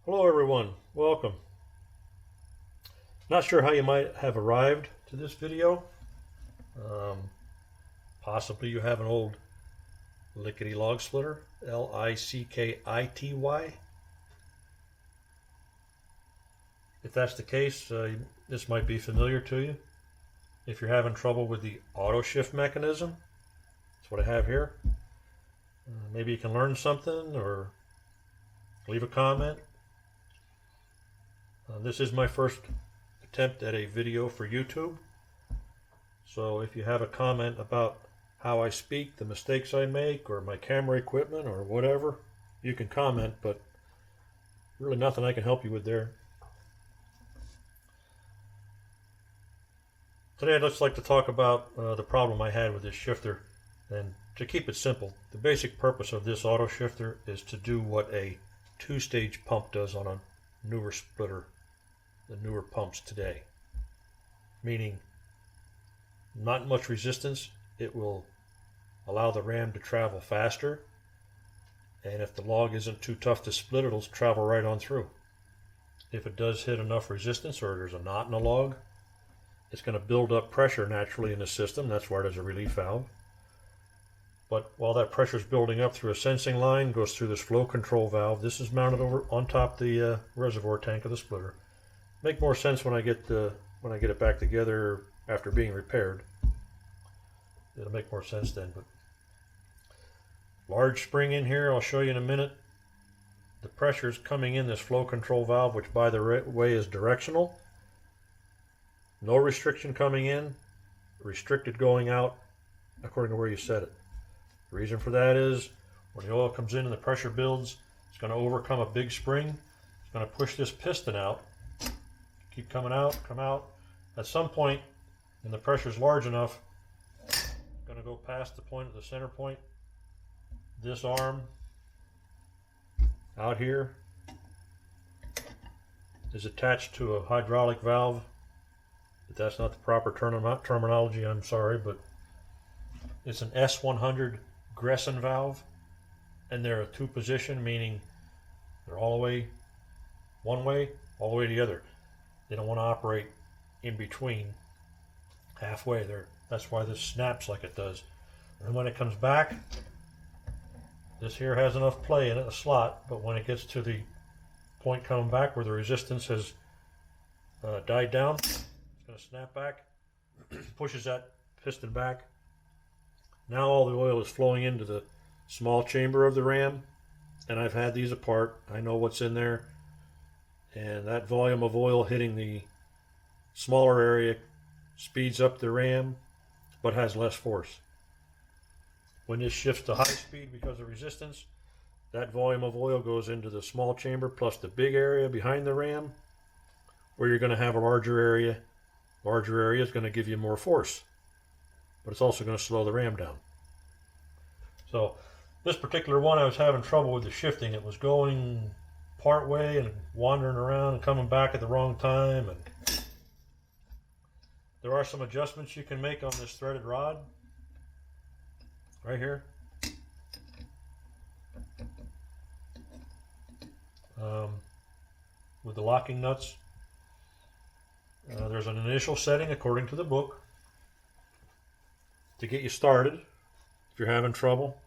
Hello everyone, welcome. Not sure how you might have arrived to this video. Possibly you have an old lickety log splitter, L-I-C-K-I-T-Y. If that's the case, this might be familiar to you. If you're having trouble with the auto shift mechanism, that's what I have here. Maybe you can learn something or leave a comment. This is my first attempt at a video for YouTube. So if you have a comment about how I speak, the mistakes I make, or my camera equipment, or whatever, you can comment, but really nothing I can help you with there. Today I'd just like to talk about the problem I had with this shifter. And to keep it simple, the basic purpose of this auto shifter is to do what a two-stage pump does on a newer splitter, the newer pumps today. Meaning, not much resistance, it will allow the ram to travel faster, and if the log isn't too tough to split, it'll travel right on through. If it does hit enough resistance, or there's a knot in the log, it's going to build up pressure naturally in the system. That's why there's a relief valve. But while that pressure is building up through a sensing line, goes through this flow control valve. This is mounted over on top the reservoir tank of the splitter. Make more sense when I get it back together after being repaired. It'll make more sense then. But large spring in here, I'll show you in a minute. The pressure is coming in this flow control valve, which by the way is directional. No restriction coming in, restricted going out according to where you set it. The reason for that is when the oil comes in and the pressure builds, it's going to overcome a big spring. It's going to push this piston out. Keep coming out, come out. At some point, when the pressure is large enough, it's going to go past the point of the center point. This arm out here is attached to a hydraulic valve. If that's not the proper terminology, I'm sorry, but it's an S100 Gresson valve, and they're a two-position, meaning they're all the way one way, all the way the other. They don't want to operate in between, halfway there. That's why this snaps like it does. And when it comes back, this here has enough play in it, a slot, but when it gets to the point coming back where the resistance has died down, it's going to snap back, pushes that piston back. Now all the oil is flowing into the small chamber of the ram, and I've had these apart. I know what's in there, and that volume of oil hitting the smaller area speeds up the ram, but has less force. When this shifts to high speed because of resistance, that volume of oil goes into the small chamber plus the big area behind the ram, where you're going to have a larger area. Larger area is going to give you more force, but it's also going to slow the ram down. So this particular one, I was having trouble with the shifting. It was going part way and wandering around and coming back at the wrong time. And there are some adjustments you can make on this threaded rod right here. With the locking nuts. There's an initial setting according to the book to get you started if you're having trouble,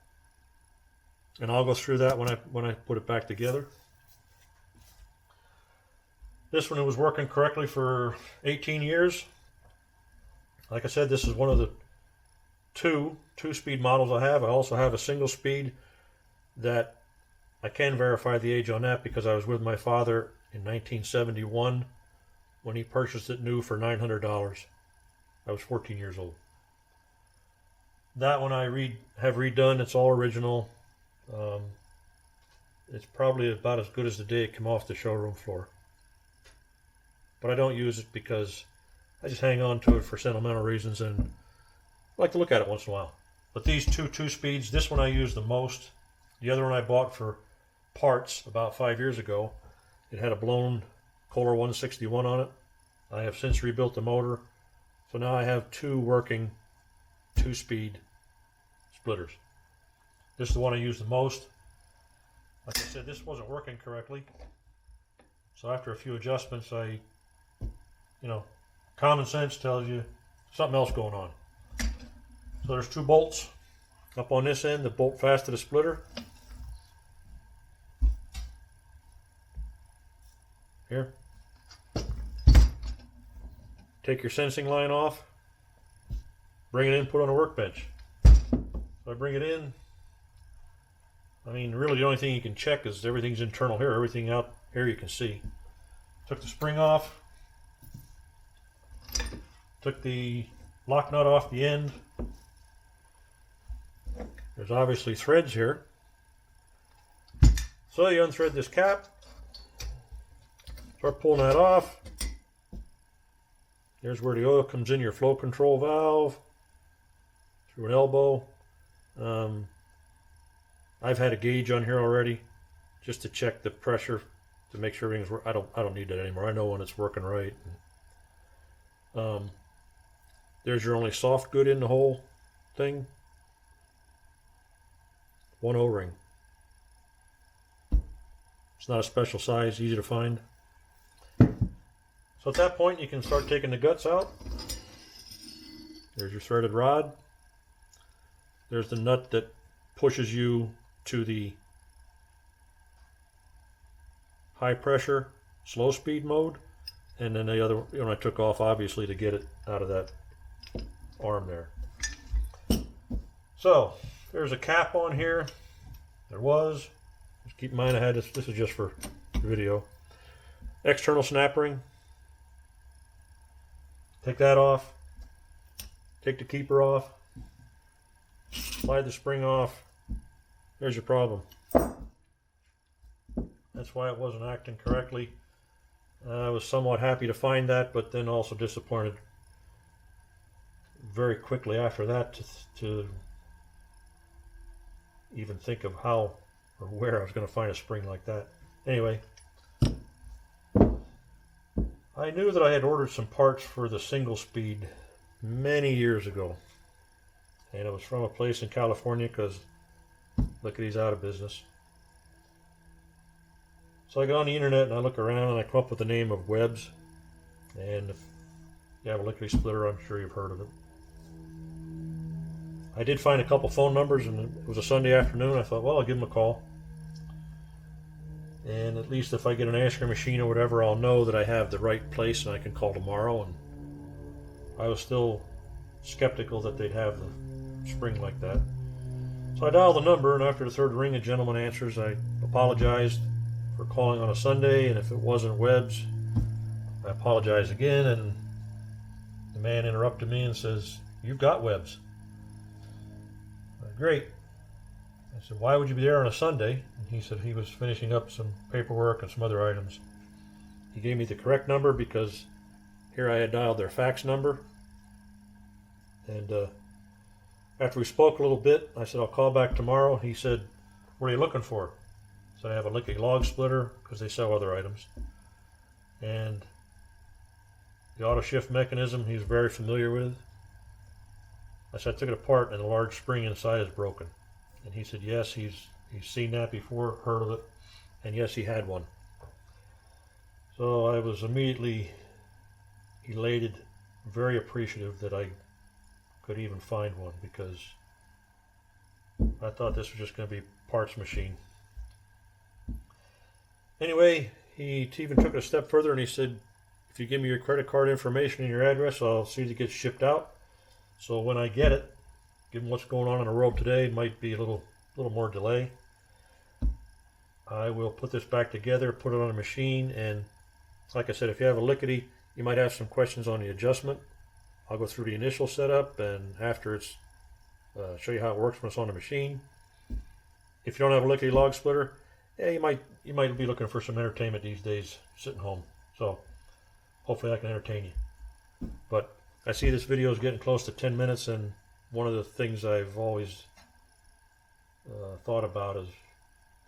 and I'll go through that when I put it back together. This one was working correctly for 18 years. Like I said, this is one of the two-speed models I have. I also have a single speed that I can verify the age on that because I was with my father in 1971 when he purchased it new for $900. I was 14 years old. That one I have redone. It's all original. It's probably about as good as the day it came off the showroom floor. But I don't use it because I just hang on to it for sentimental reasons and I like to look at it once in a while. But these two speeds, this one I use the most. The other one I bought for parts about 5 years ago. It had a blown Kohler 161 on it. I have since rebuilt the motor. So now I have two working two-speed splitters. This is the one I use the most. Like I said, this wasn't working correctly. So after a few adjustments, common sense tells you something else going on. So there's 2 bolts up on this end that bolt fast to the splitter. Here. Take your sensing line off, bring it in, put it on a workbench. So I bring it in. I mean, really the only thing you can check is everything's internal here. Everything out here you can see. Took the spring off. Took the lock nut off the end. There's obviously threads here. So you unthread this cap. Start pulling that off. There's where the oil comes in your flow control valve through an elbow. I've had a gauge on here already just to check the pressure to make sure everything's working. I don't need that anymore. I know when it's working right. There's your only soft good in the whole thing. 1 O-ring. It's not a special size, easy to find. So at that point you can start taking the guts out. There's your threaded rod. There's the nut that pushes you to the high pressure, slow speed mode. And then the other one I took off obviously to get it out of that arm there. So there's a cap on here. There was. Just keep in mind I had this is just for video. External snap ring. Take that off. Take the keeper off. Slide the spring off. There's your problem. That's why it wasn't acting correctly. I was somewhat happy to find that, but then also disappointed very quickly after that to even think of how or where I was going to find a spring like that. Anyway, I knew that I had ordered some parts for the single speed many years ago, and it was from a place in California because lickity's out of business. So I go on the internet and I look around and I come up with the name of Webb's, and if you have a lickity splitter, I'm sure you've heard of it. I did find a couple phone numbers, and it was a Sunday afternoon. I thought, well, I'll give them a call, and at least if I get an answering machine or whatever, I'll know that I have the right place and I can call tomorrow. And I was still skeptical that they'd have the spring like that. So I dialed the number, and after the 3rd ring, a gentleman answers. I apologized for calling on a Sunday, and if it wasn't Webb's, I apologize again. And the man interrupted me and says, "You've got Webb's." Great. I said, "Why would you be there on a Sunday?" And he said he was finishing up some paperwork and some other items. He gave me the correct number because here I had dialed their fax number. And after we spoke a little bit, I said, "I'll call back tomorrow." He said, "What are you looking for?" I said, "I have a lickity log splitter," because they sell other items. And the auto shift mechanism he's very familiar with. I said, "I took it apart and the large spring inside is broken." And he said, yes, he's seen that before, heard of it, and yes, he had one. So I was immediately elated, very appreciative that I could even find one, because I thought this was just going to be a parts machine. Anyway, he even took it a step further and he said, "If you give me your credit card information and your address, I'll see that it gets shipped out. So when I get it, given what's going on in the world today, it might be a little more delay. I will put this back together, put it on a machine, and like I said, if you have a lickity, you might have some questions on the adjustment. I'll go through the initial setup, and after it's show you how it works when it's on the machine. If you don't have a lickity log splitter, yeah, you might be looking for some entertainment these days, sitting home. So hopefully I can entertain you. But I see this video is getting close to 10 minutes, and one of the things I've always thought about is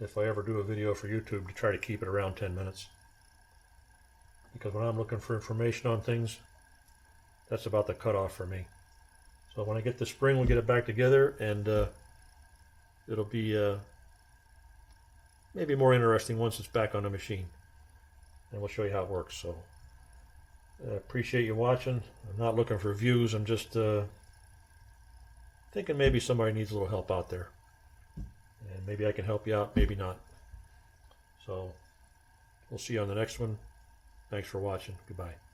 if I ever do a video for YouTube to try to keep it around 10 minutes. Because when I'm looking for information on things, that's about the cutoff for me. So when I get the spring, we'll get it back together, and it'll be maybe more interesting once it's back on the machine. and we'll show you how it works. So I appreciate you watching. I'm not looking for views. I'm just thinking maybe somebody needs a little help out there. And maybe I can help you out, maybe not. So we'll see you on the next one. Thanks for watching. Goodbye.